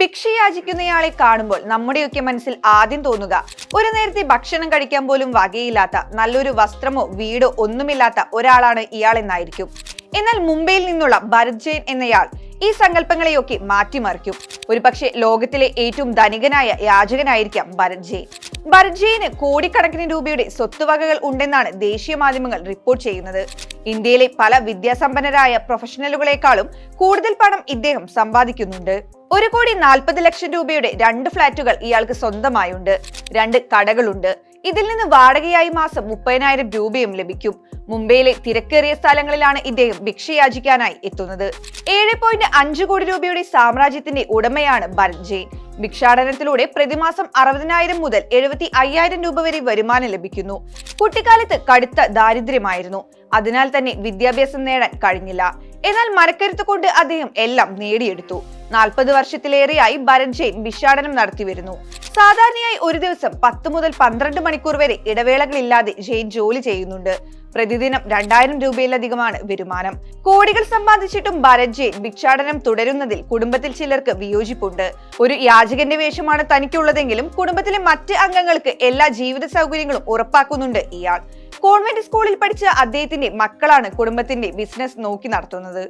ഭിക്ഷയാചിക്കുന്നയാളെ കാണുമ്പോൾ നമ്മുടെയൊക്കെ മനസ്സിൽ ആദ്യം തോന്നുക ഒരു നേരത്തെ ഭക്ഷണം കഴിക്കാൻ പോലും വകയില്ലാത്ത, നല്ലൊരു വസ്ത്രമോ വീടോ ഒന്നുമില്ലാത്ത ഒരാളാണ് ഇയാളെന്നായിരിക്കും. എന്നാൽ മുംബൈയിൽ നിന്നുള്ള ഭരത് ജെയിൻ എന്നയാൾ ഈ സങ്കല്പങ്ങളെയൊക്കെ മാറ്റിമറിക്കും. ഒരുപക്ഷെ ലോകത്തിലെ ഏറ്റവും ധനികനായ യാചകനായിരിക്കാം ഭരത് ജെയിൻ. ഭരത് ജെയിന് കോടിക്കണക്കിന് രൂപയുടെ സ്വത്തുവകകൾ ഉണ്ടെന്നാണ് ദേശീയ മാധ്യമങ്ങൾ റിപ്പോർട്ട് ചെയ്യുന്നത്. ഇന്ത്യയിലെ പല വിദ്യാസമ്പന്നരായ പ്രൊഫഷണലുകളെക്കാളും കൂടുതൽ പണം ഇദ്ദേഹം സമ്പാദിക്കുന്നുണ്ട്. 1,40,00,000 രൂപയുടെ 2 ഫ്ളാറ്റുകൾ ഇയാൾക്ക് സ്വന്തമായുണ്ട്. 2 കടകളുണ്ട്. ഇതിൽ നിന്ന് വാടകയായി മാസം 30,000 രൂപയും ലഭിക്കും. മുംബൈയിലെ തിരക്കേറിയ സ്ഥലങ്ങളിലാണ് ഇദ്ദേഹം ഭിക്ഷയാചിക്കാനായി എത്തുന്നത്. 7.5 കോടി രൂപയുടെ സാമ്രാജ്യത്തിന്റെ ഉടമയാണ് ഭരത് ജെയിൻ. ഭിക്ഷാടനത്തിലൂടെ പ്രതിമാസം 60,000 മുതൽ 75,000 രൂപ വരെ വരുമാനം ലഭിക്കുന്നു. കുട്ടിക്കാലത്ത് കടുത്ത ദാരിദ്ര്യമായിരുന്നു. അതിനാൽ തന്നെ വിദ്യാഭ്യാസം നേടാൻ കഴിഞ്ഞില്ല. എന്നാൽ മനക്കരുത്ത് കൊണ്ട് അദ്ദേഹം എല്ലാം നേടിയെടുത്തു. 40 വർഷത്തിലേറെയായി ഭരത് ജെയിൻ ഭിക്ഷാടനം നടത്തി വരുന്നു. സാധാരണയായി ഒരു ദിവസം 10 മുതൽ 12 മണിക്കൂർ വരെ ഇടവേളകളില്ലാതെ ജെയിൻ ജോലി ചെയ്യുന്നുണ്ട്. പ്രതിദിനം 2,000 രൂപയിലധികമാണ് വരുമാനം. കോടികൾ സമ്പാദിച്ചിട്ടും ഭരത് ജെയിൻ ഭിക്ഷാടനം തുടരുന്നതിൽ കുടുംബത്തിൽ ചിലർക്ക് വിയോജിപ്പുണ്ട്. ഒരു യാചകന്റെ വേഷമാണ് തനിക്കുള്ളതെങ്കിലും കുടുംബത്തിലെ മറ്റ് അംഗങ്ങൾക്ക് എല്ലാ ജീവിത സൗകര്യങ്ങളും ഉറപ്പാക്കുന്നുണ്ട് ഇയാൾ. കോൺവെന്റ് സ്കൂളിൽ പഠിച്ച അദ്ദേഹത്തിന്റെ മക്കളാണ് കുടുംബത്തിന്റെ ബിസിനസ് നോക്കി നടത്തുന്നത്.